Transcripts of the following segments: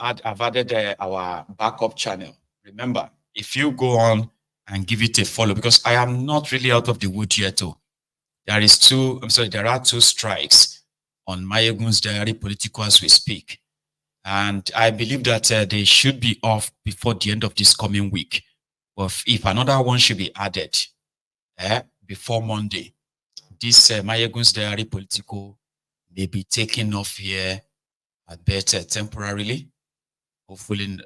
I've added our backup channel. Remember, if you go on and give it a follow, because I am not really out of the wood yet. There are two strikes on Mayegun's Diary Political as we speak. And I believe that they should be off before the end of this coming week. But if another one should be added before Monday, this Mayegun's Diary Political may be taken off here, I bet, temporarily. Hopefully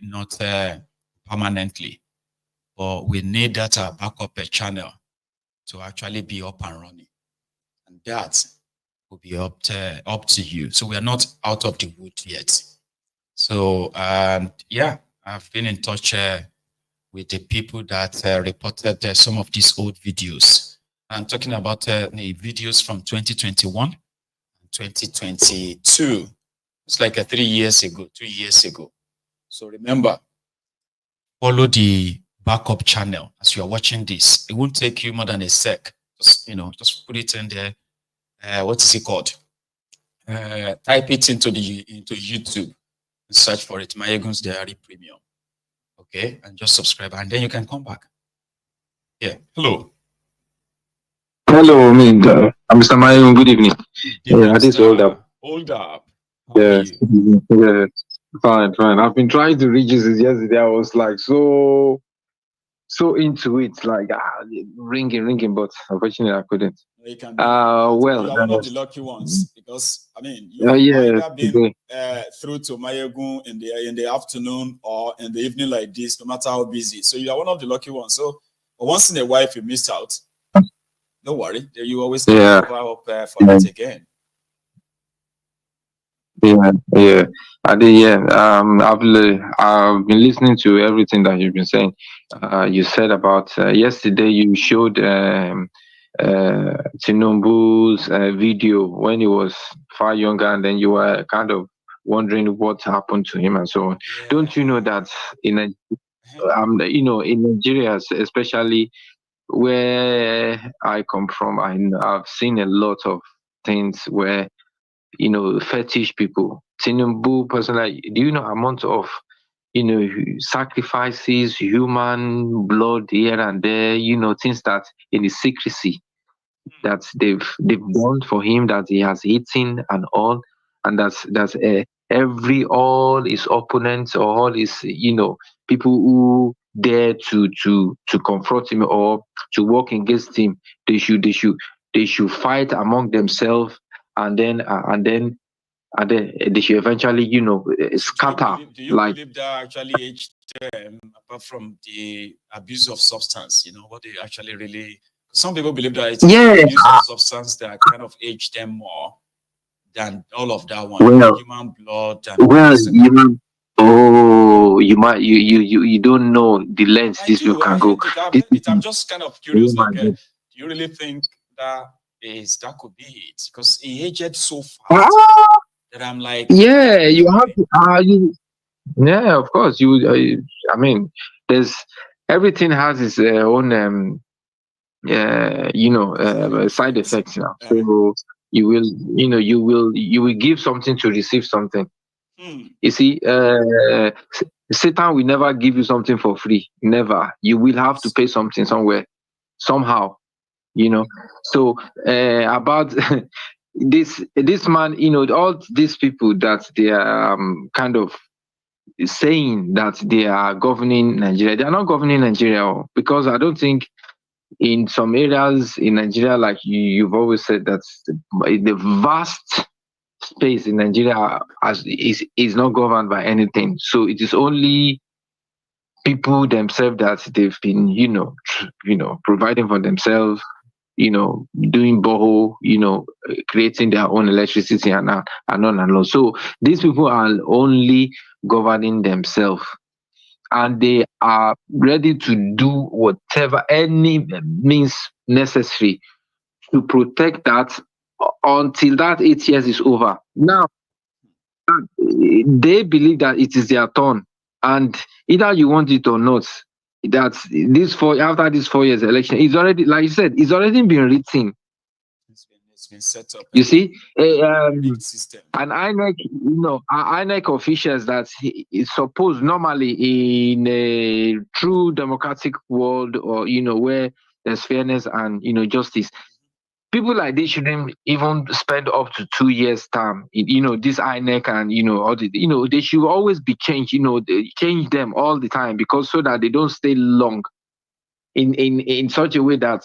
not permanently. But we need that backup channel to actually be up and running. And that will be up to you. So we are not out of the wood yet. So, yeah, I've been in touch with the people that reported some of these old videos. I'm talking about the videos from 2021 and 2022. It's like 3 years ago, 2 years ago. So remember, follow the backup channel as you are watching this. It won't take you more than a sec. Just put it in there. What is it called? Type it into YouTube and search for it, Mayegun's Diary Premium. Okay, and just subscribe, and then you can come back. Yeah. Hello. Hello, I'm Mr. Mayegun. Good evening. Yeah, this hold up. Hold up. Yeah. Fine. I've been trying to reach you since yesterday. I was like so into it, like ringing, but unfortunately I couldn't. You can well, you're one of the lucky ones, because you either been through to Mayegun in the afternoon or in the evening like this, no matter how busy. So you are one of the lucky ones. So once in a while, if you missed out, don't worry. You always come up for it again. Yeah. I've been listening to everything that you've been saying. You said about yesterday. You showed Tinubu's video when he was far younger, and then you were kind of wondering what happened to him and so on. Yeah. Don't you know that in Nigeria, especially where I come from, I've seen a lot of things where fetish people. Tinubu personally, do you know amount of sacrifices, human blood here and there, things that in the secrecy that they've done for him, that he has eaten and all, and that's all his opponents or all his people who dare to confront him or to work against him, they should fight among themselves, and then they should eventually scatter. Do you believe that actually aged them, apart from the abuse of substance? What they actually really. Some people believe that it's abuse of substance that kind of aged them more than all of that one. Human blood. And you don't know the lengths these people can go. I'm just kind of curious. Do you really think that could be it? Because he aged so fast that I'm like, you have to. Yeah, of course. There's everything has its own. Side effects now. So you will give something to receive something. You see, Satan will never give you something for free. Never. You will have to pay something somewhere, somehow. So about this man, all these people that they are kind of saying that they are governing Nigeria. They are not governing Nigeria, because I don't think. In some areas in Nigeria, like you've always said, that the vast space in Nigeria is not governed by anything. So it is only people themselves that they've been, providing for themselves, doing borehole, creating their own electricity and on and on. So these people are only governing themselves. And they are ready to do whatever, any means necessary to protect that until that 8 years is over. Now, they believe that it is their turn, and either you want it or not, that after this 4 years election, it's already, like you said, it's already been written. It's been set up. You see, System. And INEC, INEC officials that is supposed normally in a true democratic world, or where there's fairness and justice, people like this shouldn't even spend up to 2 years term. This INEC and all the, they should always be changed. They change them all the time, because so that they don't stay long in such a way that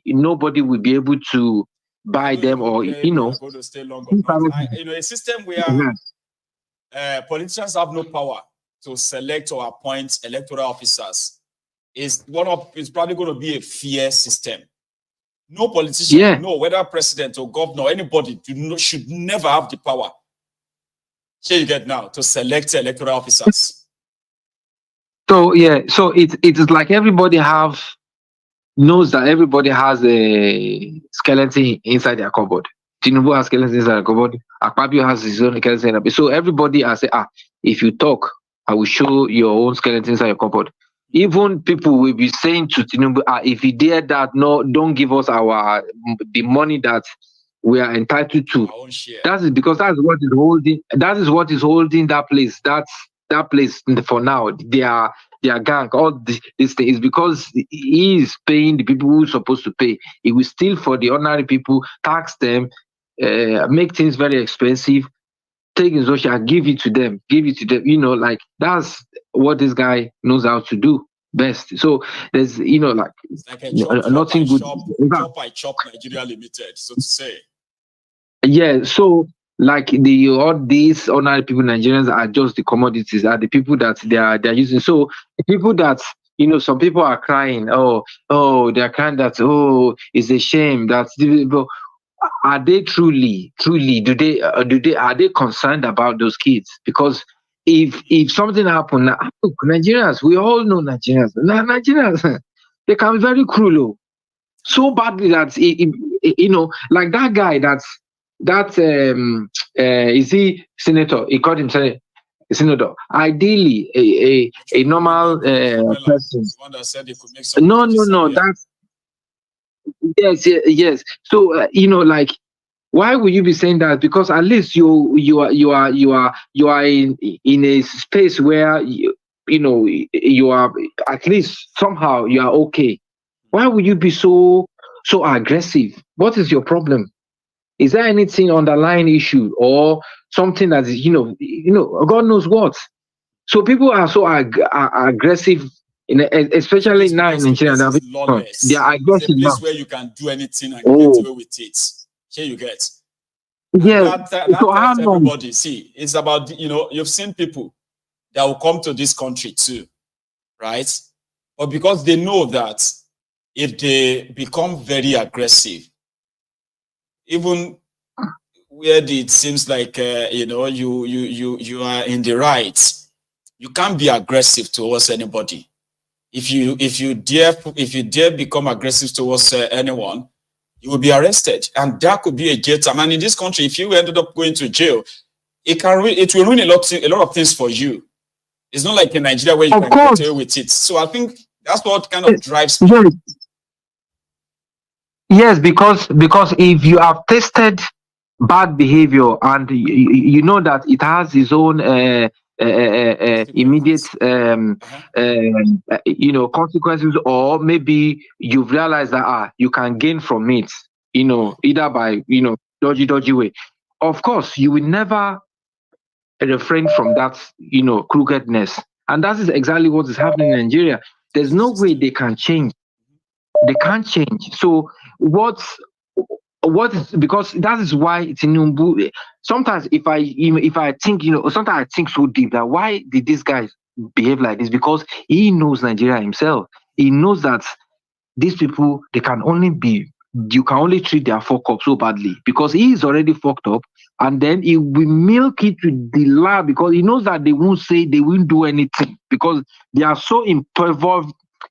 nobody will be able to buy them, or are going to stay long or not. A system where politicians have no power to select or appoint electoral officers is probably going to be a fair system. No politician, no, whether president or governor, anybody should never have the power. Here you get now to select electoral officers. So so it is like everybody knows that everybody has a skeleton inside their cupboard. Tinubu has skeletons inside their cupboard. Akpabio has his own skeleton. So everybody has said, if you talk, I will show your own skeleton inside your cupboard. Even people will be saying to Tinubu, if you dare that, no, don't give us the money that we are entitled to. That is because that is what is holding. That is what is holding that place. That place for now. Their gang, all this thing is because he is paying the people who are supposed to pay. He will steal for the ordinary people, tax them, make things very expensive, take his social, give it to them. Like that's what this guy knows how to do best. So there's like it's like a nothing good. Chop Nigeria Limited, so to say. Yeah, so like all these ordinary people, Nigerians are just the commodities, are the people that they're using. So the people that some people are crying, they're crying that it's a shame that are they truly are they concerned about those kids? Because if something happened, look, Nigerians, we all know Nigerians. Nigerians, they can be very cruel, so badly that like that guy is he senator? He called himself a senator. Ideally, a normal person. One that said he could make some no. That's yes. So like, why would you be saying that? Because at least you are in a space where you are, at least somehow you are okay. Why would you be so aggressive? What is your problem? Is there anything underlying issue or something that is God knows what? So people are so aggressive, especially now in Nigeria. They are aggressive now. It's a place where you can do anything and get away with it. Here you get. Yeah. So everybody see, it's about you've seen people that will come to this country too, right? But because they know that if they become very aggressive, even where it seems like you are in the right, you can't be aggressive towards anybody. If you dare become aggressive towards anyone, you will be arrested, and that could be a jail time. And in this country, if you ended up going to jail, it will ruin a lot of things for you. It's not like in Nigeria where you can get away with it. So I think that's what kind of drives people. Yes, because if you have tested bad behavior and you know that it has its own immediate consequences, or maybe you've realized that you can gain from it, either by dodgy way. Of course, you will never refrain from that crookedness, and that is exactly what is happening in Nigeria. There's no way they can change. They can't change. So what is, because that is why Tinubu, sometimes if I think, sometimes I think so deep that why did these guys behave like this? Because he knows Nigeria himself. He knows that these people, you can only treat their fuck up so badly because he is already fucked up, and then he will milk it to the lab because he knows that they won't do anything because they are so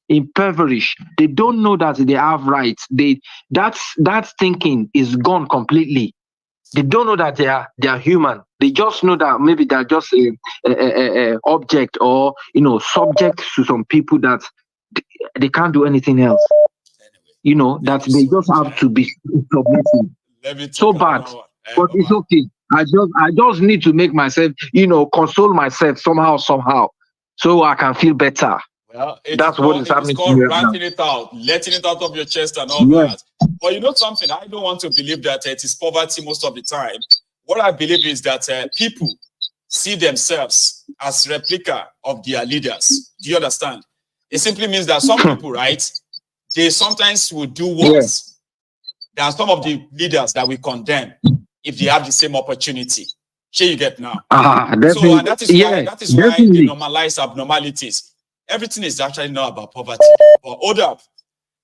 impoverished. They don't know that they have rights. That thinking is gone completely. They don't know that they are human. They just know that maybe they're just a object or subject to some people that they can't do anything else. That they just have to be submissive. so bad. But it's okay. I just need to make myself, console myself somehow, so I can feel better. Well, that's what is happening. It's called ranting it out, letting it out of your chest and all that. But you know something, I don't want to believe that it is poverty most of the time. What I believe is that people see themselves as replica of their leaders. Do you understand? It simply means that some people, right, they sometimes will do worse than some of the leaders that we condemn if they have the same opportunity. Sure, you get now. So and that is why they normalize abnormalities. Everything is actually not about poverty. But hold up,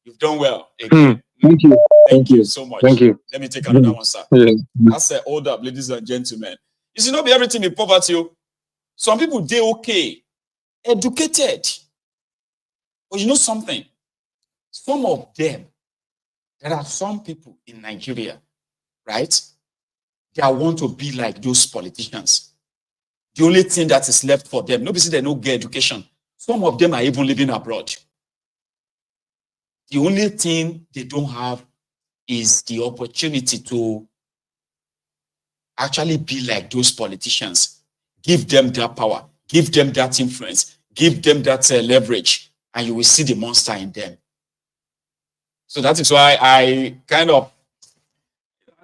you've done well. Again. Thank you so much. Thank you. Let me take another one, sir. That's hold up, ladies and gentlemen. You see, not be everything in poverty. Some people, they okay, educated. But you know something? Some of them, there are some people in Nigeria, right? They want to be like those politicians. The only thing that is left for them, nobody say they don't get education. Some of them are even living abroad. The only thing they don't have is the opportunity to actually be like those politicians. Give them that power, give them that influence, give them that leverage, and you will see the monster in them. So that is why I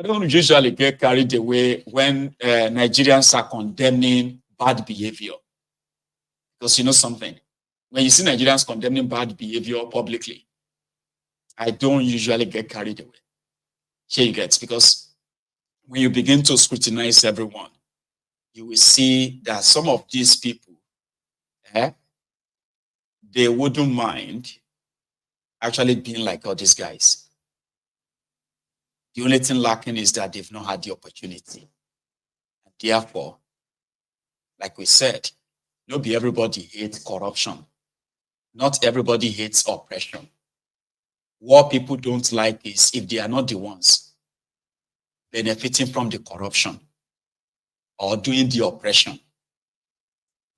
don't usually get carried away when Nigerians are condemning bad behavior. Because you know something, when you see Nigerians condemning bad behavior publicly, I don't usually get carried away. Here you get, because when you begin to scrutinize everyone, you will see that some of these people, they wouldn't mind actually being like all these guys. The only thing lacking is that they've not had the opportunity. And therefore, like we said, not be everybody hates corruption. Not everybody hates oppression. What people don't like is if they are not the ones benefiting from the corruption or doing the oppression.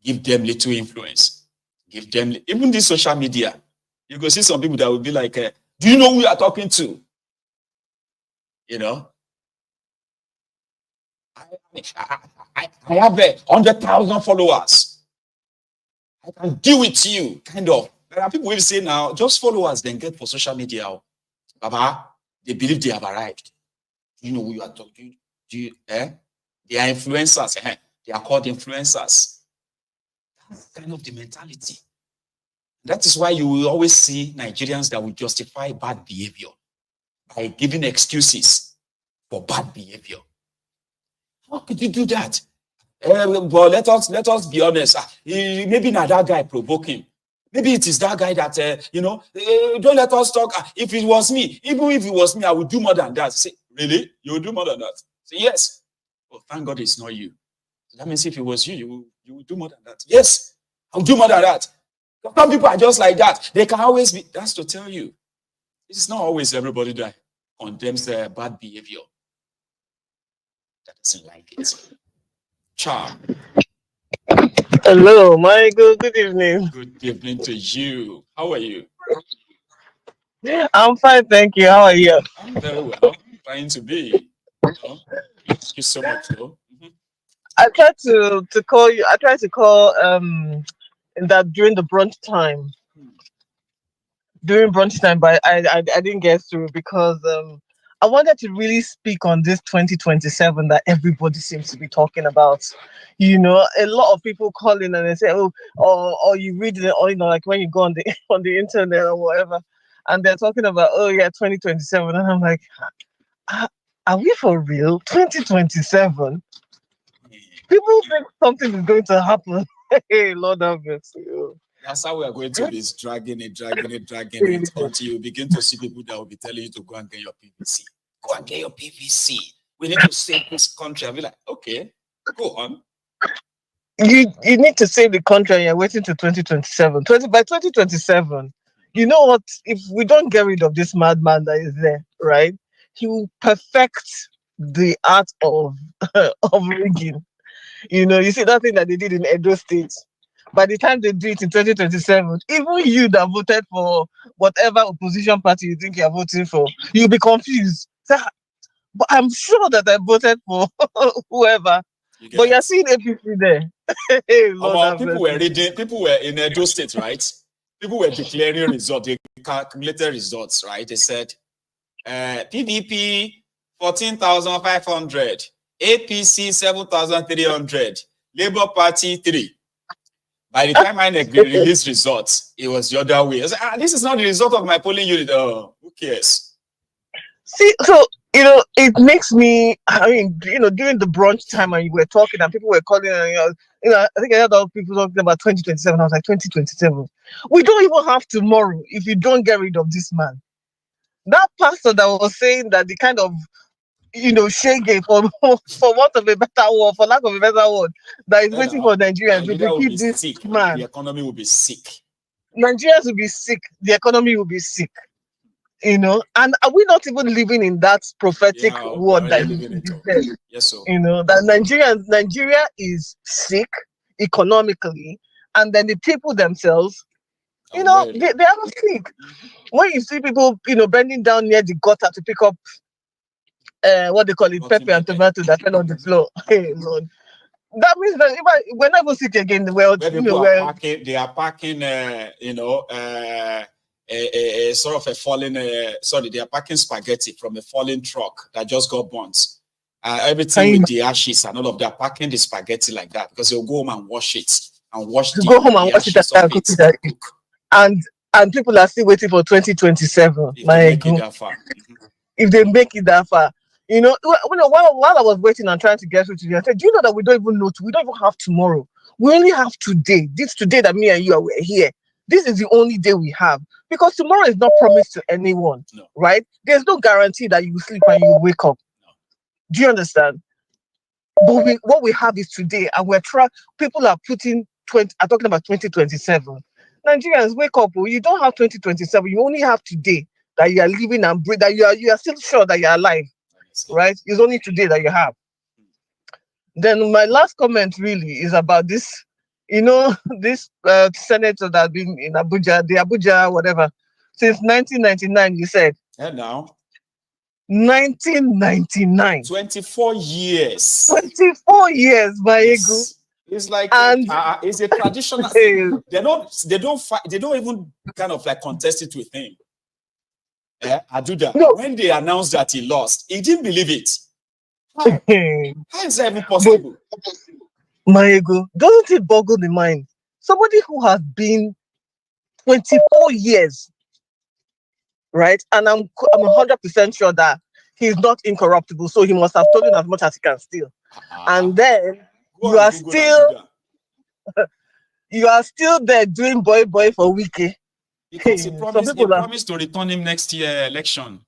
Give them little influence. Give them, even this social media, you go see some people that will be like, do you know who you are talking to? You know? I have 100,000 followers. I can deal with you, kind of. There are people who say now, just followers, then get for social media. Baba, they believe they have arrived. Do you know who you are talking to? They are influencers. They are called influencers. That's kind of the mentality. That is why you will always see Nigerians that will justify bad behavior by giving excuses for bad behavior. How could you do that? Well, let us be honest. Maybe not that guy provoke him. Maybe it is that guy that, don't let us talk. If it was me, even if it was me, I would do more than that. Say, really? You would do more than that? Say, yes. Well, thank God it's not you. That means if it was you, you would do more than that. Yes, I'll do more than that. Some people are just like that. They can always be. That's to tell you. It's not always everybody that condemns their bad behavior that doesn't like it. Charm. Hello, Michael. Good evening. Good evening to you. How are you? I'm fine, thank you. How are you? I'm very well. Trying to be. Thank you so much, though. I tried to call you. I tried to call that during the brunch time. During brunch time, but I didn't get through because I wanted to really speak on this 2027 that everybody seems to be talking about. You know, a lot of people call in and they say, oh, or you read it, or like when you go on the on the internet or whatever, and they're talking about, oh yeah, 2027, and I'm like, are we for real? 2027? People think something is going to happen. Hey, Lord have mercy. That's how we are going to be dragging it until you begin to see people that will be telling you to go and get your PVC. Go and get your PVC. We need to save this country. I'll be like, okay, go on. You need to save the country and you're waiting to 2027. By 2027, you know what? If we don't get rid of this madman that is there, right? He will perfect the art of rigging. You know, you see that thing that they did in Edo State. By the time they do it in 2027, even you that voted for whatever opposition party you think you're voting for, you'll be confused. So, but I'm sure that I voted for whoever. But you're seeing APC there. Lord, people were in Edo State, right? People were declaring results, they calculated results, right? They said PDP 14,500, APC 7,300, Labour Party 3. By the time INEC released results, it was the other way. I said, this is not the result of my polling unit. Oh, who cares? See, so it makes me. I mean, during the brunch time, and you were talking, and people were calling, and I think I heard other people talking about 2027. I was like, 2027. We don't even have tomorrow if you don't get rid of this man. That pastor that was saying that the kind of shege for want of a better word, for lack of a better word, that is waiting for Nigerians to keep this sick. Man. The economy will be sick. Nigerians will be sick. The economy will be sick. And are we not even living in that prophetic word that is yes, sir. That Nigeria is sick economically, and then the people themselves, they are sick. When you see people, bending down near the gutter to pick up what they call it, pepper and tomato that fell on the floor. Hey, Lord. That means that we're not even sick again. They are packing, a sort of a fallen, they are packing spaghetti from a fallen truck that just got burnt. Everything with the ashes and all of that, packing the spaghetti like that because they'll go home and wash it and wash the ashes of it. And people are still waiting for 2027. If they make it that far. While I was waiting and trying to get through to you, I said, do you know that we don't even have tomorrow? We only have today. This today that me and you are here. This is the only day we have. Because tomorrow is not promised to anyone, right? There's no guarantee that you will sleep and you will wake up. Do you understand? But what we have is today, and people are putting are talking about 2027. Nigerians, wake up. You don't have 2027. You only have today that you are living and breathe, that you are still sure that you're alive. Right? It's only today that you have. Then my last comment really is about this, this senator that has been in Abuja, the Abuja, whatever, since 1999, you said. And now? 1999. 24 years. 24 years, my ego. It's like it's a traditional. They don't even kind of like contest it with him. Aduda, when they announced that he lost, he didn't believe it. How is that even possible? My ego, doesn't it boggle the mind? Somebody who has been 24 years, right? And I'm 100% sure that he's not incorruptible, so he must have stolen as much as he can steal. And then you are still there doing boy for Wike. Because he promised to return him next year election.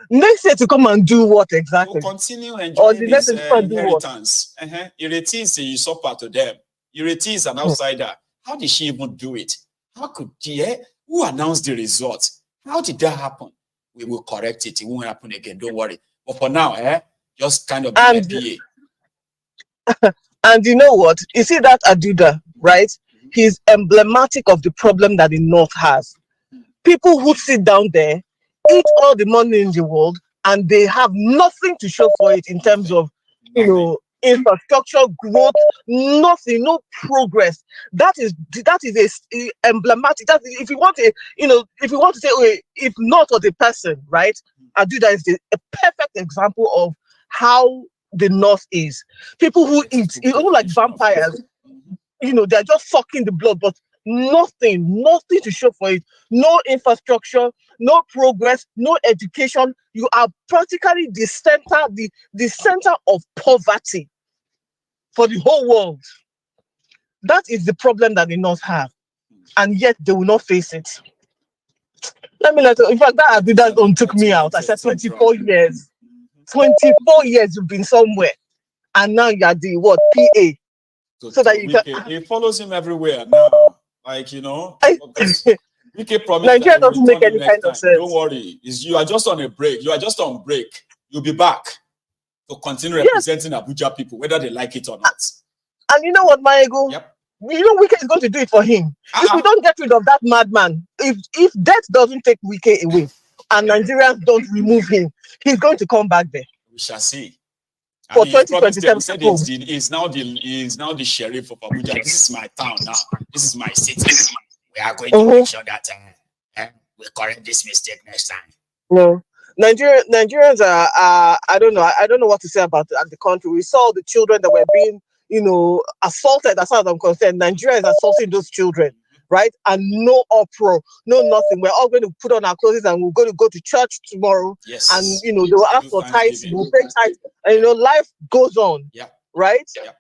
Next year to come and do what exactly? To continue enjoying his inheritance. Ireti is a usurper to them. Ireti is an outsider. How did she even do it? How could she? Who announced the results? How did that happen? We will correct it. It won't happen again. Don't worry. But for now, just kind of be And you know what? You see that Aduda, right? He's emblematic of the problem that the North has. People who sit down there, eat all the money in the world, and they have nothing to show for it in terms of, infrastructure growth, nothing, no progress. That is a emblematic. That is, if you want to say, if not of the person, right? Aduda is a perfect example of how the North is. People who eat, like vampires. They're just sucking the blood, but nothing to show for it. No infrastructure, no progress, no education. You are practically the center of poverty for the whole world. That is the problem that the North have, and yet they will not face it. In fact, that Aduda's own took me out. I said 24 years. 24 years you've been somewhere, and now you're the PA. So that you can. He follows him everywhere now. Wike promised Nigeria doesn't make any kind of sense. Don't worry. You are just on a break. You are just on break. You'll be back to continue representing Abuja people, whether they like it or not. And you know what, Maego? Yep. Wike is going to do it for him. If we don't get rid of that madman, if death doesn't take Wike away and Nigerians don't remove him, he's going to come back there. We shall see. For And he promised them, 2027. he said he's now the sheriff of Abuja. This is my town now. This is my city. We are going to make sure that we correct this mistake next time. No. Nigerians are I don't know what to say about the country. We saw the children that were being, assaulted. As far as I'm concerned, Nigeria is assaulting those children, right? And no uproar, no nothing. We're all going to put on our clothes and we're going to go to church tomorrow. Yes. And they will ask for tithes, we'll pay tithes, and life goes on. Yeah. Right? Yeah.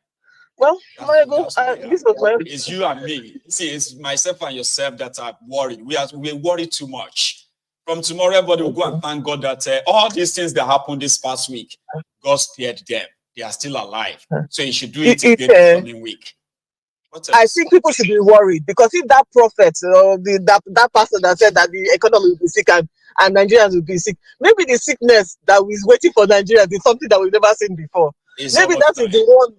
Well, this was my... It's you and me. See, it's myself and yourself that are worried. We're worried too much. From tomorrow, everybody will go and thank God that all these things that happened this past week, God spared them. They are still alive. So you should do it again the coming week. I think people should be worried, because if that prophet or that pastor that said that the economy will be sick and Nigerians will be sick, maybe the sickness that is waiting for Nigerians is something that we've never seen before. Maybe that is the one.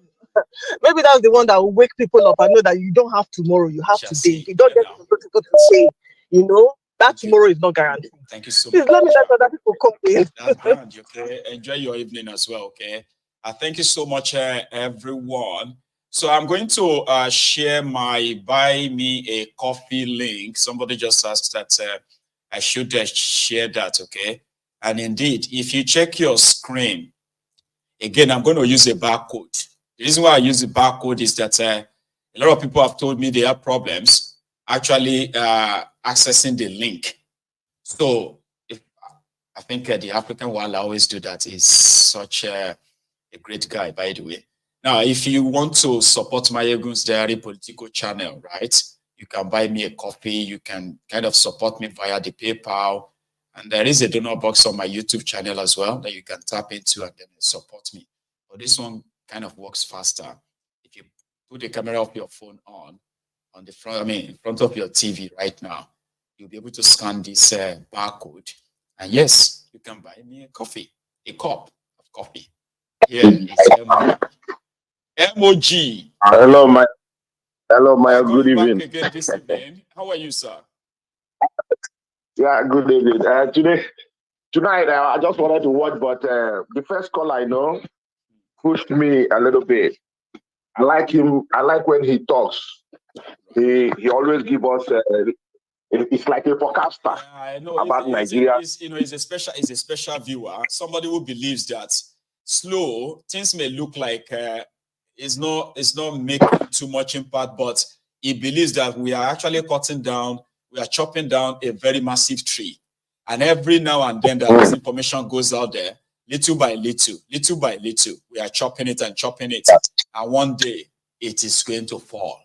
Maybe that's the one that will wake people up and know that you don't have tomorrow, you have today. You don't get to go to say, that tomorrow is not guaranteed. Thank you so much. Please let me let other people come in. That's grand, okay? Enjoy your evening as well, okay? Thank you so much, everyone. So I'm going to share my buy me a coffee link. Somebody just asked that I should share that, okay? And indeed, if you check your screen, again, I'm going to use a barcode. The reason why I use the barcode is that a lot of people have told me they have problems actually accessing the link. So I think the African one I always do that is such a great guy, by the way. Now, if you want to support my Egun's Diary political channel, right, you can buy me a coffee. You can kind of support me via the PayPal. And there is a donor box on my YouTube channel as well that you can tap into and then support me. But this one kind of works faster. If you put the camera of your phone on the front, in front of your TV right now, you'll be able to scan this barcode. And yes, you can buy me a coffee, a cup of coffee. Here it's MOG. Hello, my good evening. Again this evening. How are you, sir? Yeah, good evening. Tonight, I just wanted to watch, but the first call I know pushed me a little bit. I like him. I like when he talks. He always gives us. It's like a forecaster I know about Nigeria. He's a special viewer. Somebody who believes that slow things may look like it's not making too much impact, but he believes that we are actually we are chopping down a very massive tree, and every now and then that this information goes out there, little by little, we are chopping it, and one day it is going to fall.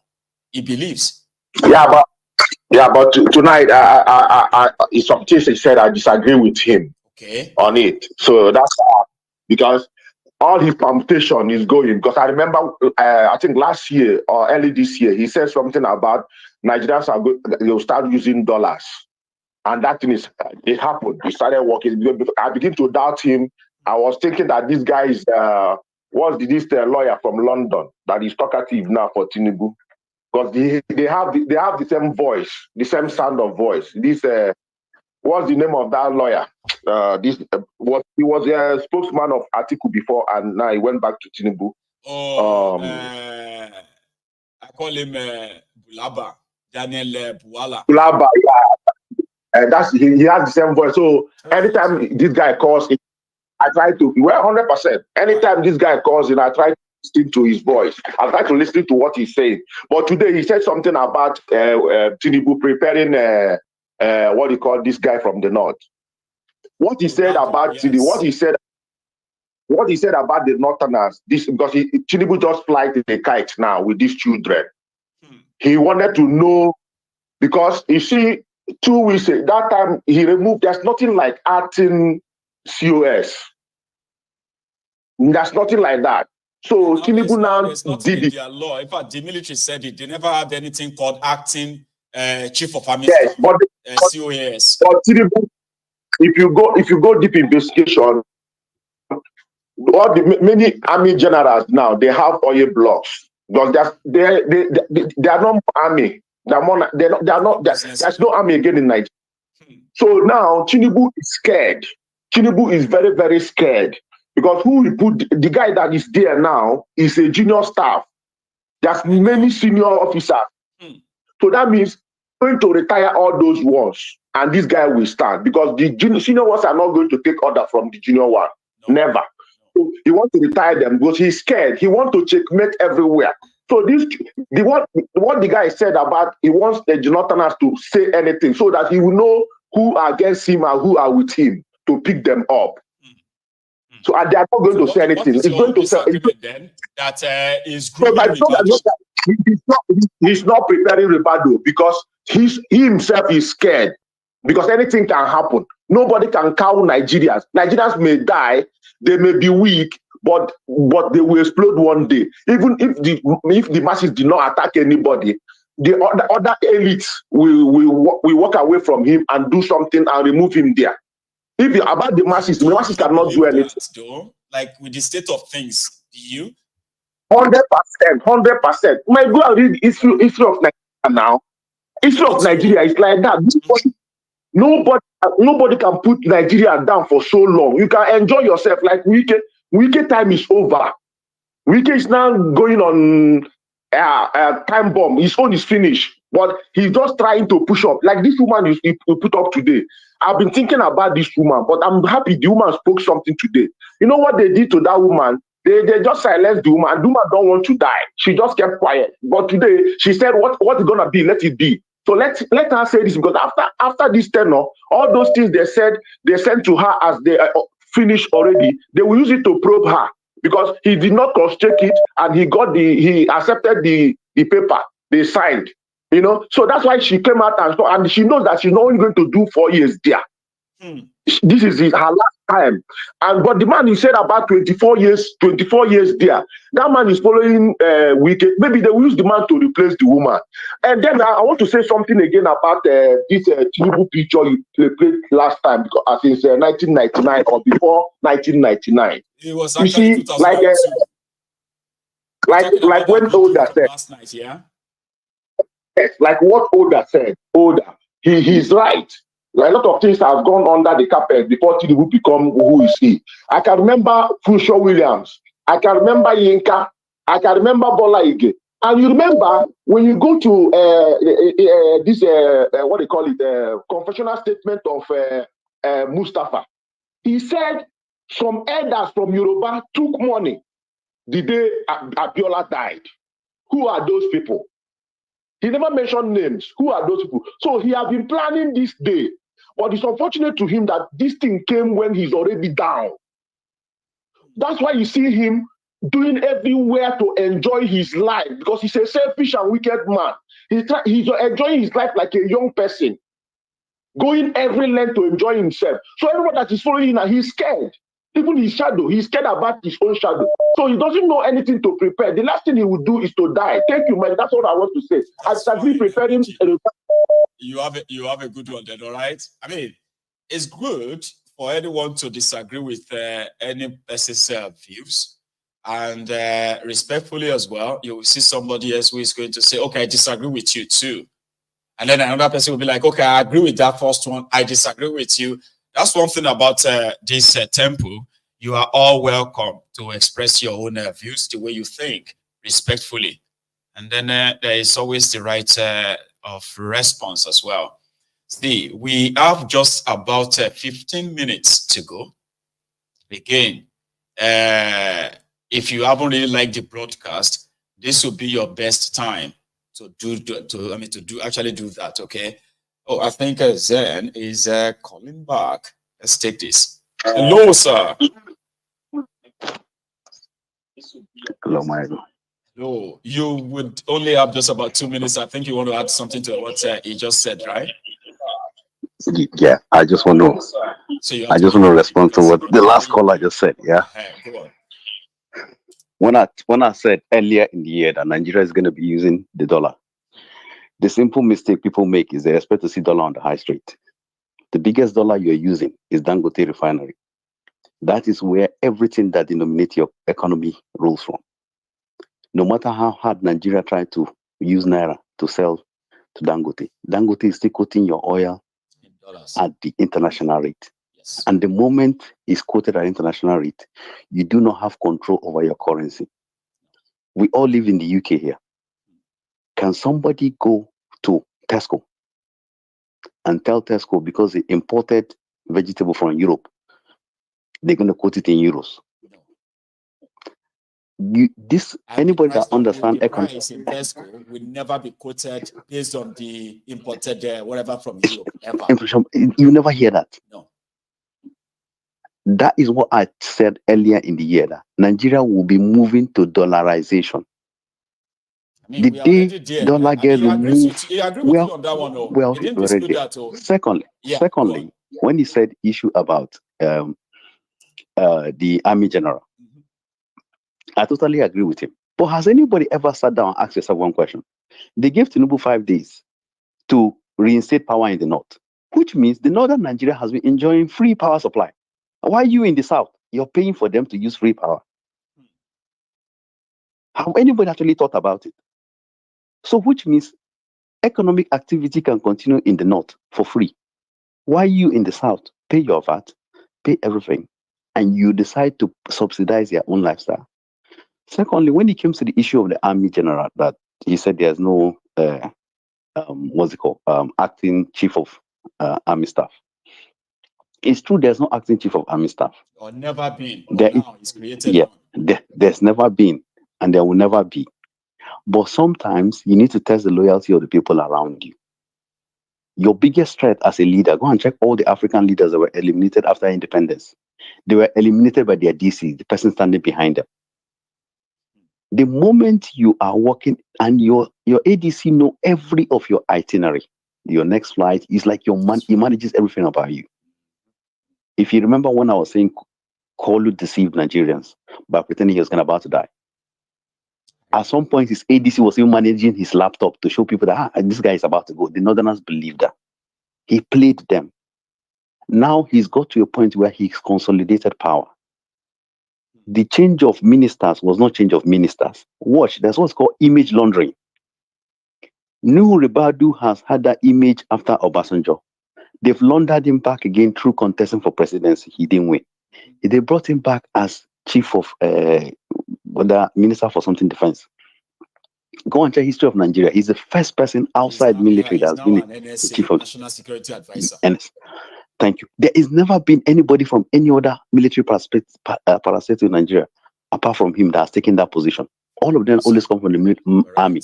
He believes. Yeah, but tonight, some things he said, I disagree with him on it. So that's because all his permutation is going. Because I remember, I think last year or early this year, he said something about Nigerians they'll start using dollars. And that thing it happened. He started working. I begin to doubt him. I was thinking that this guy is, this lawyer from London that is talkative now for Tinubu. Because they have the same voice, the same sound of voice. This what's the name of that lawyer? He was a spokesman of Atiku before, and now he went back to Tinubu. I call him Bulaba, Daniel Buwala. Bulaba, yeah. He has the same voice. So anytime this guy calls, I try to 100%. Anytime this guy calls in, I try to listen to his voice. I try to listen to what he's saying. But today he said something about Tinubu preparing what do you call this guy from the north. What he said about Tinubu, what he said about the northerners, because Tinubu just flies a kite now with these children. He wanted to know, because you see, 2 weeks that time he removed. There's nothing like acting COS. There's nothing like that. So Tinubu now did it. Their law. In fact, the military said it. They never had anything called acting chief of army. Yes, but COS. But Tinubu, if you go deep investigation, all the many army generals now they have oil blocks because they are not army. They are not. There's no army again in Nigeria. So now Tinubu is scared. Tinubu is very, very scared Because who we put, the guy that is there now is a junior staff. There's many senior officers. So that means going to retire all those ones, and this guy will stand because the senior ones are not going to take order from the junior one. No. Never. So he wants to retire them because he's scared. He wants to checkmate everywhere. So what the guy said about he wants the Jonathaners to say anything so that he will know who are against him and who are with him to pick them up. So they are not going to say anything. It's going to say then that is he's not preparing rebuttal because he himself is scared because anything can happen. Nobody can cow Nigerians. Nigerians may die, they may be weak, but they will explode one day. Even if the masses did not attack anybody, the other elites will walk away from him and do something and remove him there. If you about the masses cannot do anything. Though, like with the state of things, do you? 100%. My go and read history of Nigeria now. History of Nigeria is like that. Nobody can put Nigeria down for so long. You can enjoy yourself like Wike time is over. Wike is now going on time bomb. His own is finished. But he's just trying to push up. Like this woman you put up today. I've been thinking about this woman, but I'm happy the woman spoke something today. You know what they did to that woman? They just silenced the woman. The woman don't want to die. She just kept quiet. But today she said, "What is gonna be? Let it be." So let her say this because after this tenure, all those things they sent to her as they finished already. They will use it to probe her because he did not cross-check it and he accepted the paper they signed. You know, so that's why she came out and she knows that she's not only going to do 4 years there. This is her last time. But the man he said about 24 years there. That man is following Wike. Maybe they will use the man to replace the woman. And then I want to say something again about this Tinubu picture you played last time because since 1999 or before 1999. It was actually you see, like when Oda said last night, yeah. Yes, like what Oda said. He's right. Like a lot of things have gone under the carpet before Tinubu become who is he. I can remember Funshaw Williams. I can remember Yinka. I can remember Bola Ige. And you remember when you go to this what they call it, confessional statement of Mustafa. He said some elders from Yoruba took money the day Abiola died. Who are those people? He never mentioned names. Who are those people? So he has been planning this day. But it's unfortunate to him that this thing came when he's already down. That's why you see him doing everywhere to enjoy his life because he's a selfish and wicked man. He's enjoying his life like a young person, going every length to enjoy himself. So everyone that is following him, he's scared. Even his shadow, he's scared about his own shadow. So he doesn't know anything to prepare. The last thing he would do is to die. Thank you, man. That's what I want to say. I disagree preparing. You have a good one then, all right? I mean, it's good for anyone to disagree with any person's views. And respectfully as well, you will see somebody else who is going to say, okay, I disagree with you too. And then another person will be like, okay, I agree with that first one. I disagree with you. That's one thing about this temple. You are all welcome to express your own views the way you think, respectfully. And then there is always the right of response as well. See, we have just about 15 minutes to go. Again, if you haven't really liked the broadcast, this will be your best time to actually do that. Okay. Oh, I think Zen is calling back. Let's take this. Hello, sir. Hello, Michael. No, you would only have just about 2 minutes. I think you want to add something to what he just said, right? Yeah, I just want to. So I just want to respond to what the last caller just said. Yeah. Go on. When I said earlier in the year that Nigeria is going to be using the dollar, the simple mistake people make is they expect to see dollar on the high street. The biggest dollar you're using is Dangote refinery. That is where everything that denominates your economy rolls from. No matter how hard Nigeria tried to use Naira to sell to Dangote, Dangote is still quoting your oil at the international rate. Yes. And the moment it's quoted at international rate, you do not have control over your currency. We all live in the UK here. Can somebody go to Tesco and tell Tesco because they imported vegetable from Europe, they're going to quote it in euros? Anybody that understands economics, price in Tesco will never be quoted based on the imported whatever from Europe ever. You never hear that. No. That is what I said earlier in the year, that Nigeria will be moving to dollarization. I mean, the day dollar gets removed, he agrees with you on that one. Well, he didn't dispute that. Secondly, when he said issue about the army general, I totally agree with him. But has anybody ever sat down and asked yourself one question? They gave Tinubu 5 days to reinstate power in the north, which means the northern Nigeria has been enjoying free power supply. Why are you in the south? You're paying for them to use free power. Have anybody actually thought about it? So which means economic activity can continue in the north for free. Why you in the south pay your VAT, pay everything, and you decide to subsidize your own lifestyle? Secondly, when it comes to the issue of the army general, that he said there's no acting chief of army staff. It's true, there's no acting chief of army staff. Or never been. Now it's created. Yeah, there's never been, and there will never be. But sometimes you need to test the loyalty of the people around you. Your biggest threat as a leader, go and check all the African leaders that were eliminated after independence. They were eliminated by their DC, the person standing behind them. The moment you are working and your ADC know every of your itinerary, your next flight is like he manages everything about you. If you remember when I was saying Kolu deceived Nigerians by pretending he was about to die. At some point, his ADC was even managing his laptop to show people that this guy is about to go. The Northerners believed that. He played them. Now he's got to a point where he's consolidated power. The change of ministers was not change of ministers. Watch, that's what's called image laundering. Nuhu Ribadu has had that image after Obasanjo. They've laundered him back again through contesting for presidency. He didn't win. They brought him back as chief of minister for something defense. Go and check history of Nigeria. He's the first person outside military that's been an NSA, chief of National Security Advisor. Thank you. There is never been anybody from any other military parasite in Nigeria apart from him that has taken that position. All of them always come from the army.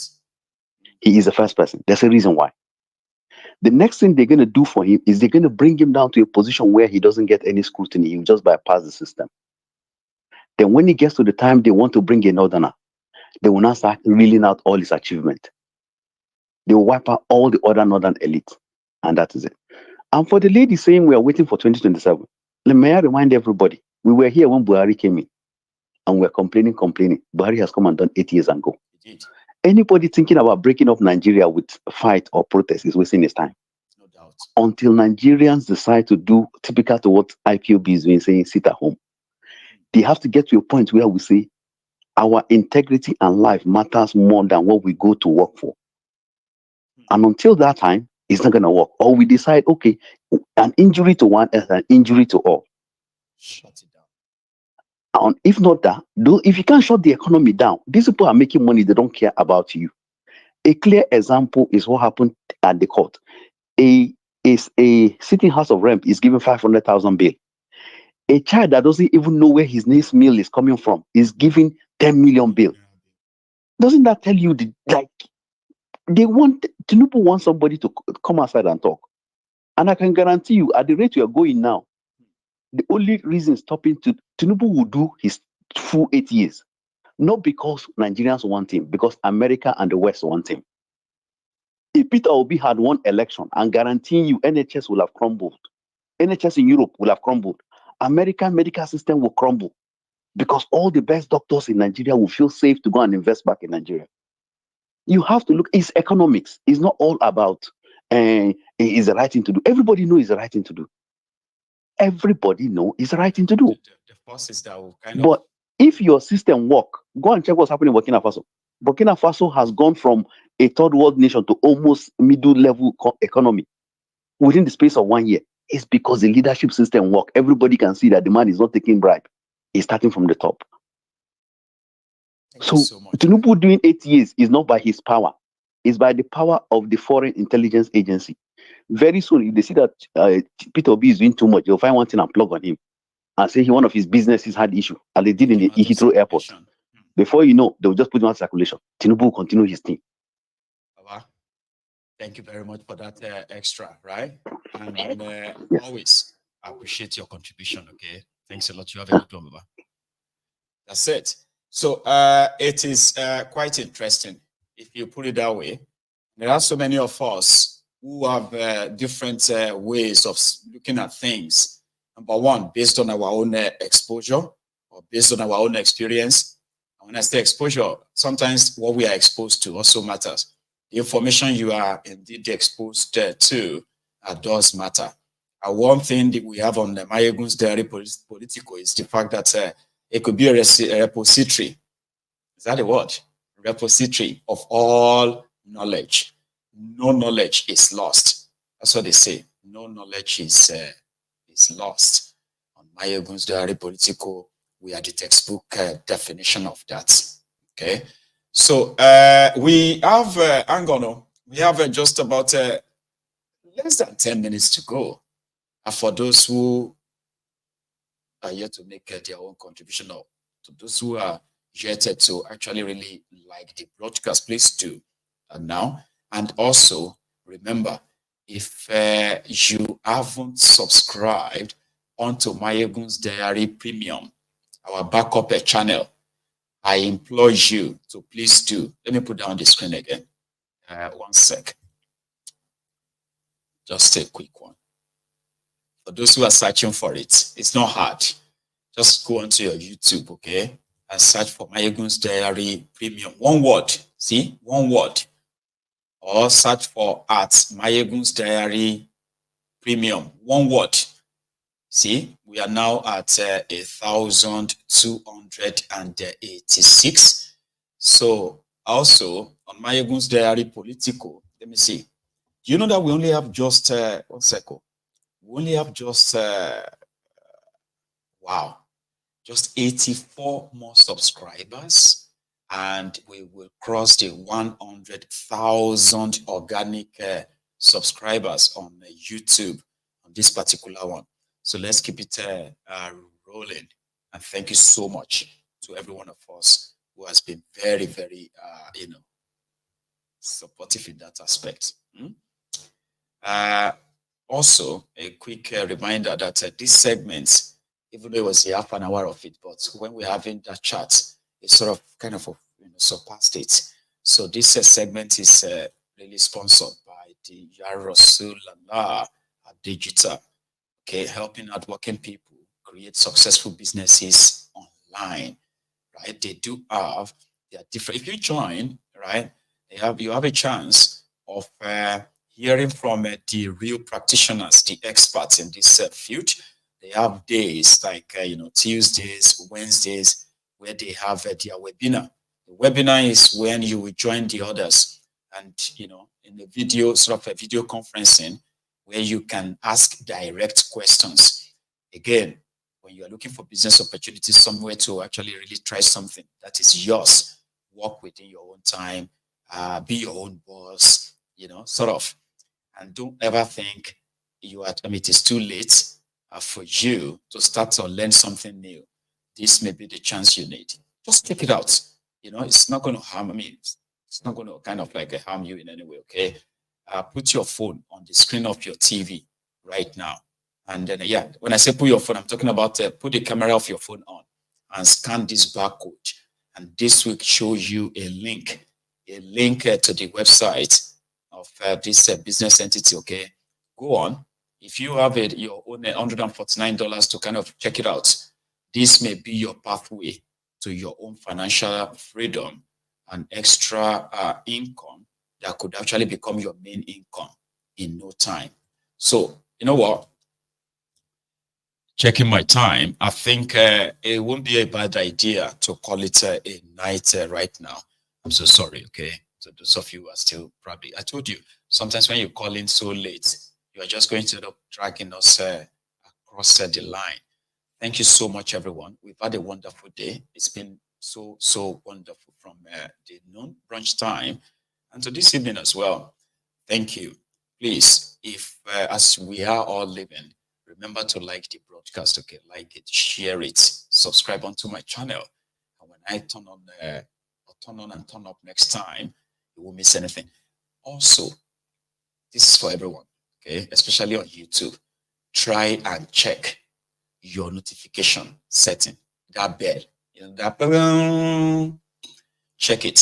He is the first person. There's a reason why. The next thing they're going to do for him is they're going to bring him down to a position where he doesn't get any scrutiny. He will just bypass the system. Then when he gets to the time they want to bring a northerner, they will now start reeling out all his achievement. They will wipe out all the other northern elite. And that is it. And for the lady saying we are waiting for 2027, may I remind everybody, we were here when Buhari came in. And we're complaining. Buhari has come and done 8 years ago. Anybody thinking about breaking up Nigeria with fight or protest is wasting his time. No doubt. Until Nigerians decide to do typical to what IPOB is doing, saying sit at home. They have to get to a point where we say our integrity and life matters more than what we go to work for. And until that time, it's not going to work. Or we decide, okay, an injury to one is an injury to all. Shut it down. And if not that, if you can't shut the economy down, these people are making money, they don't care about you. A clear example is what happened at the court. A sitting House of Rep is given 500,000 bail. A child that doesn't even know where his next meal is coming from is given 10 million bail. Doesn't that tell you Tinubu wants somebody to come outside and talk? And I can guarantee you, at the rate you are going now, the only reason stopping Tinubu will do his full 8 years. Not because Nigerians want him, because America and the West want him. If Peter Obi had won election, I'm guaranteeing you NHS will have crumbled. NHS in Europe will have crumbled. American medical system will crumble because all the best doctors in Nigeria will feel safe to go and invest back in Nigeria. You have to look, it's economics. It's not all about is the right thing to do. Everybody knows it's the right thing to do. Everybody knows it's the right thing to do. The forces that will But if your system work, go and check what's happening in Burkina Faso. Burkina Faso has gone from a third world nation to almost middle level economy within the space of 1 year. It's because the leadership system work. Everybody can see that the man is not taking bribe. He's starting from the top. So Tinubu doing 8 years is not by his power. It's by the power of the Foreign Intelligence Agency. Very soon, if they see that Peter Obi is doing too much, they'll find one thing and plug on him and say one of his businesses had issue, as they did in the Heathrow Airport. Before you know, they'll just put him on circulation. Tinubu will continue his thing. Thank you very much for that extra, right? And always appreciate your contribution, okay? Thanks a lot. You have a good one, Baba. That's it. So it is quite interesting, if you put it that way. There are so many of us who have different ways of looking at things. Number one, based on our own exposure or based on our own experience. And when I say exposure, sometimes what we are exposed to also matters. The information you are indeed exposed to does matter. One thing that we have on the Mayegun's Diary Politico is the fact that it could be a repository. Is that a word? Repository of all knowledge. No knowledge is lost. That's what they say. No knowledge is lost. On Mayegun's Diary Politico, we are the textbook definition of that. Okay. So we have, we have just about less than 10 minutes to go. For those who are yet to make their own contribution, or to those who are yet to actually really like the broadcast, please do now. And also remember, if you haven't subscribed onto Mayegun's Diary Premium, our backup channel, I implore you to please do. Let me put down the screen again. 1 sec. Just a quick one. For those who are searching for it, it's not hard. Just go onto your YouTube, okay, and search for Mayegun's Diary Premium. One word. See? One word. Or search for at Mayegun's Diary Premium. One word. See, we are now at 1,286. So also on Mayegun's Diary Politico, let me see. Do you know that we only have just 1 second? We only have just just 84 more subscribers, and we will cross the 100,000 organic subscribers on YouTube on this particular one. So let's keep it rolling. And thank you so much to every one of us who has been very, very, supportive in that aspect. Also, a quick reminder that this segment, even though it was half an hour of it, but when we're having that chat, it sort of kind of surpassed it. So this segment is really sponsored by the Yarosulala Digital. Okay, helping hardworking people create successful businesses online, right? They do have, they are different. If you join, right, you have a chance of hearing from the real practitioners, the experts in this field. They have days like, Tuesdays, Wednesdays, where they have their webinar. The webinar is when you will join the others and, in the video, sort of a video conferencing, where you can ask direct questions. Again, when you are looking for business opportunities, somewhere to actually really try something that is yours, work within your own time, be your own boss, sort of. And don't ever think it is too late for you to start or learn something new. This may be the chance you need. Just check it out. It's not going to harm me. It's not going to kind of like harm you in any way, okay? Put your phone on the screen of your TV right now. And then, when I say put your phone, I'm talking about put the camera of your phone on and scan this barcode. And this will show you a link to the website of this business entity, okay? Go on. If you have your own $149 to kind of check it out, this may be your pathway to your own financial freedom and extra income that could actually become your main income in no time. So, you know what? Checking my time, I think it won't be a bad idea to call it a night right now. I'm so sorry, okay? So those of you who are still probably, I told you, sometimes when you call in so late, you are just going to end up dragging us across the line. Thank you so much, everyone. We've had a wonderful day. It's been so wonderful from the noon brunch time and to this evening as well. Thank you. Please, if as we are all living, remember to like the broadcast, okay? Like it, share it, subscribe onto my channel. And when I turn on and turn up next time, you won't miss anything. Also, this is for everyone, okay? Especially on YouTube. Try and check your notification setting. That bell, check it.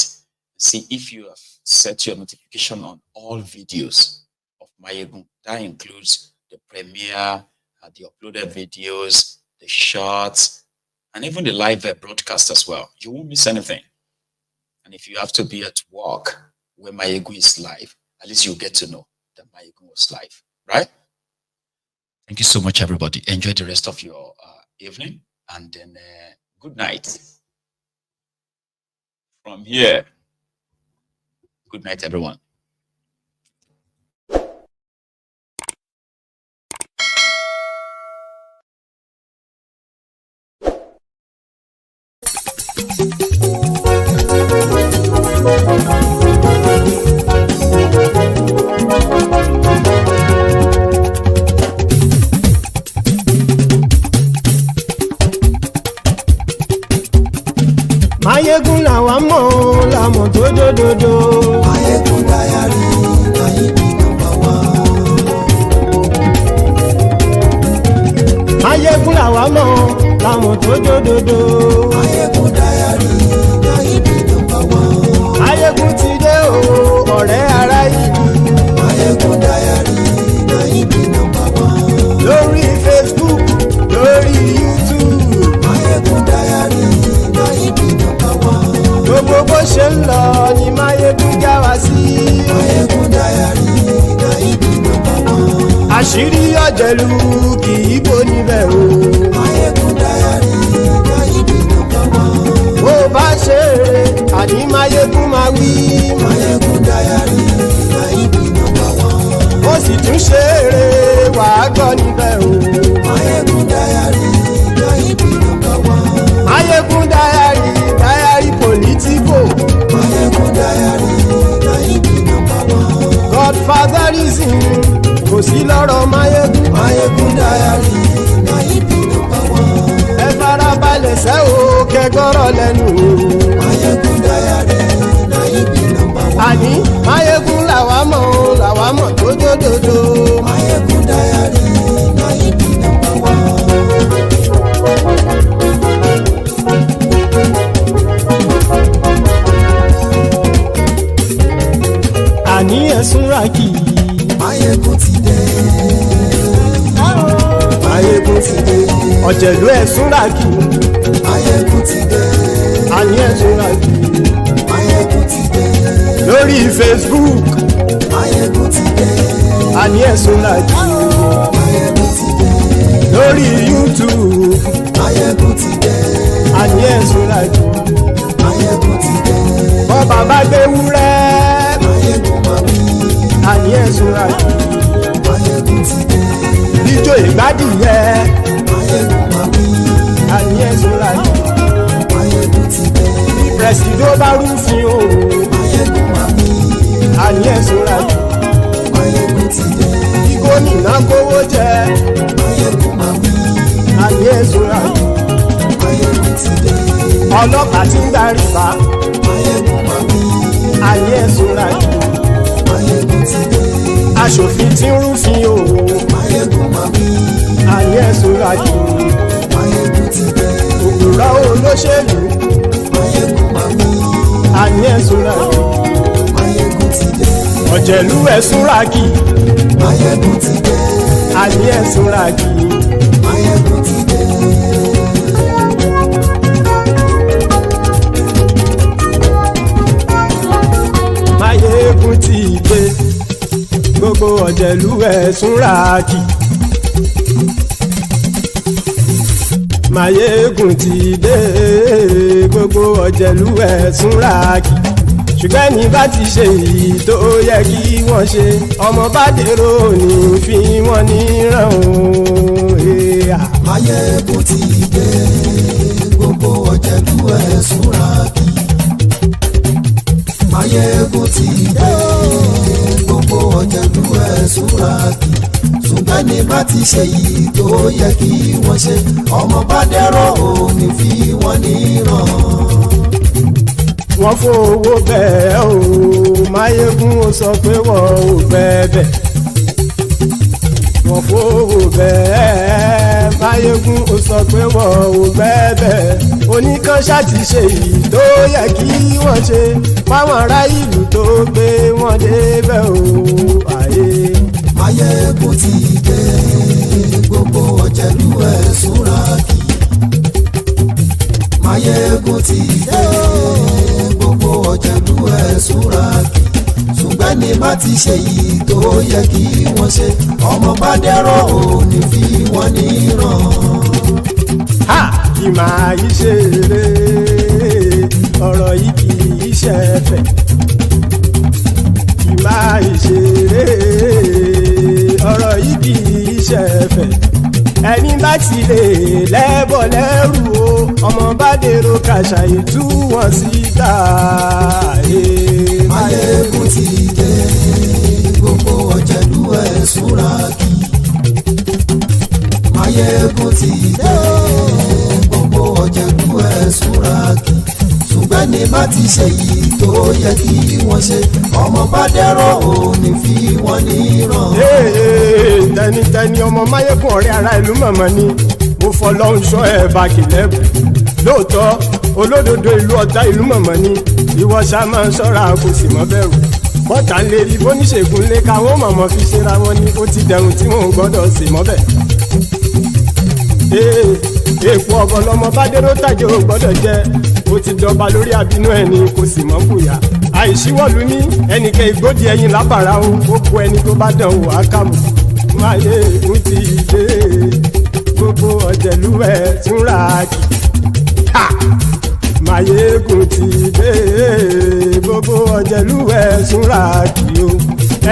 See if you have set your notification on all videos of Mayegun. That includes the premiere, the uploaded videos, the shorts, and even the live broadcast as well. You won't miss anything. And if you have to be at work where Mayegun is live, at least you'll get to know that Mayegun was live, right? Thank you so much, everybody. Enjoy the rest of your evening, and then good night. From here, good night, everyone. Mayegun làwa mọ̀ làmọ̀ tó dòdòdò. Mayegun Diary, Nayibi #1. Mayegun làwa mọ̀ làmọ̀ tó dòdòdò. Mayegun Diary, Nayibi #1. Mayegun ti dé o, ọ̀rẹ́ ará yìí. Mayegun Diary, Nayibi #1. Lórí Facebook, lórí YouTube. Mayegun Diary, Nayibi #1. Gbogbo bó ṣe ń lọ ni Mayegun já wa sí. Mayegun Diary, Nayibi #1. Àṣírí ọ̀jẹ̀lú kì í bò níbẹ̀ o. Mayegun Diary, Nayibi #1. Bó bá ṣe eré, àní Mayegun máa wí. Mayegun Diary, Nayibi #1. Ó sì tún ṣe eré, wàá gbọ́ níbẹ̀ o. Mayegun Diary, Nayibi #1. Mayegun Diary, Diary Politico. Mayegun Diary, Nayibi #1. Godfatherism kò sí lọ́rọ̀ Mayegun. Mayegun Diary, Nayibi #1. Ẹ farabalẹ̀ sẹ́ o kẹgọ́rọ̀ lẹ́nu. Mayegun Diary, Nayibi #1. Àní Mayegun làwa mọ̀ tó dòdòdò. Mayegun Diary, Nayibi #1. Àní ẹ̀sùn ràkì. Mayegun ti dé. Mayegun ti dé. Ọ̀jẹ̀lú ẹ̀sùn ràkì. Mayegun ti dé. Àní ẹ̀sùn ràkì. Mayegun ti dé. Lórí Facebook. Mayegun ti dé. Àní ẹ̀sùn ràkì. Mayegun ti dé. Lórí YouTube. Mayegun ti dé. Àní ẹ̀sùn ràkì. Mayegun ti dé. Bọ́ bàbá gbé wúrẹ́. Mayegun máa wí. Àní ẹ̀sùn ràkì. Mayegun ti dé. Ijó ìgbádìyẹ. Mayegun máa wí. Àní ẹ̀sùn ràkì. Mayegun ti dé. Prẹ̀sìdó bá rúfin o. Mayegun máa wí. Àní ẹ̀sùn ràkì. Mayegun ti dé. Kí gómìnà kówó jẹ. Mayegun máa wí. Àní ẹ̀sùn ràkì. Mayegun ti dé. Ọlọ́pàá tí ń gba rìbá. Mayegun máa wí. Àní ẹ̀sùn ràkì. Mayegun ti dé. Aṣòfin tí ń rúfin o. Mayegun máa wí. Àní ẹ̀sùn ràkì. Mayegun ti dé. Òpùrọ́ olóṣèlú. Mayegun máa wí. Àní ẹ̀sùn ràkì. Mayegun ti dé. Ọ̀jẹ̀lú ẹ̀sùn ràkì. Mayegun ti dé. Àní ẹ̀sùn ràkì. Mayegun ti dé. Mayegun ti dé. Gbogbo ọ̀jẹ̀lú ẹ̀sùn ràkì. Mayegun ti dé. Gbogbo ọ̀jẹ̀lú ẹ̀sùn ràkì. Ṣùgbọ́n ní bá ti ṣe èyí tó yẹ kí wọ́n ṣe ọmọ bá dèrò ní fi wọ́n níran o. Máyégún ti dé gbogbo ọ̀jẹ̀lú ẹ̀ súnra kí. Máyégún ti dé gbogbo ọ̀jẹ̀lú ẹ̀ súnra kí. Ṣùgbọ́n ní bá ti ṣe yìí tó yẹ kí wọ́n ṣe ọmọ bá dẹ́rọ̀ ò ní fi wọ́n níran. Wọ́n fowó bẹ́ẹ̀ o Máyégún ó sọ pé wọ́n ò bẹ́ẹ̀. Wọ́n fowó bẹ́ẹ̀ Máyégún ó sọ pé wọ́n ò bẹ́ẹ̀. Oníkan ṣáàtì ṣe yìí tó yẹ kí wọ́n ṣe fáwọn ará ìlú tó gbé wọn débẹ̀ o. Máyégún ti dé gbogbo ọ̀jẹ̀lú ẹ̀ súnra kí. Máyégún ti dé gbogbo ọ̀jẹ̀lú ẹ̀ súnra kí. Ṣùgbọ́n ní bá ti ṣe yìí tó yẹ kí wọ́n ṣe ọmọ bá dẹ́rọ̀ ò ní fi wọ́n níran. Kì máa yí ṣe eré ọ̀rọ̀ yìí kì í ṣe ẹ̀fẹ̀. Kì máa yí ṣe eré ọ̀rọ̀ yìí kì í ṣe ẹ̀fẹ̀. Ẹni bá ti lè lẹ́bọ̀ lẹ́rù o ọmọ bá dèrò kàṣà ìtú wọn síta. Máyégún ti dé gbogbo ọ̀jẹ̀lú ẹ̀ súnra kí. Máyégún ti dé gbogbo ọ̀jẹ̀lú ẹ̀ súnra kí. Ṣùgbọ́n ní bá ti ṣe yìí tó yẹ kí wọ́n ṣe ọmọ bá dẹ́rọ̀ ò ní fi wọ́n níran. Tẹnitẹni ọmọ Máyégún ọ̀rẹ́ ara ìlú mọ̀mọ́ ni mo fọlọ́run ṣọ́ ẹ̀ bá kìlẹ́bù. Lóòótọ́ olódodo ìlú ọ̀tá ìlú mọ̀mọ́ ni ìwọ ṣá máa ń ṣọ́ra kò sì mọ́ bẹ̀rù. Bọ́tà ń lè rí bóníṣègùn lé káwọn mọ̀mọ́ fi ṣera wọn ni ó ti dẹrùn tí mò ń gbọ́dọ̀ sì mọ́ bẹ̀. Èèpo ọ̀gọ̀ lọmọ bá dérò tàjẹ́ ò gbọ́dọ̀ jẹ́ ó ti dọba lórí àbínú ẹni kò sì mọ́ bùyà. Àìsíwọ́lu ní ẹnìkẹ́ ìgbódì ẹyin lábàrá o ó kó ẹni tó bá dán wò á kàmù. Máyégún ti dé gbogbo ọ̀jẹ̀lú ẹ̀ túnra kì. Máyégún ti dé gbogbo ọ̀jẹ̀lú ẹ̀ túnra kì o.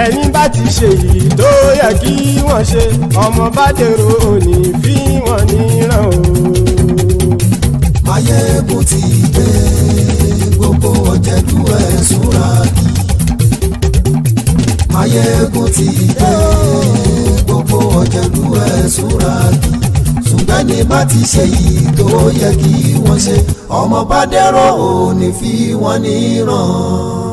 Ẹni bá ti ṣe yìí tó yẹ kí wọ́n ṣe ọmọ bá dèrò òní fi wọ́n níran o. Máyégún ti dé gbogbo ọ̀jẹ̀lú ẹ̀ súnra kí. Máyégún ti dé gbogbo ọ̀jẹ̀lú ẹ̀ súnra kí. Ṣùgbọ́n ní bá ti ṣe yìí tó yẹ kí wọ́n ṣe ọmọ bá dẹ́rọ̀ ò ní fi wọ́n níran.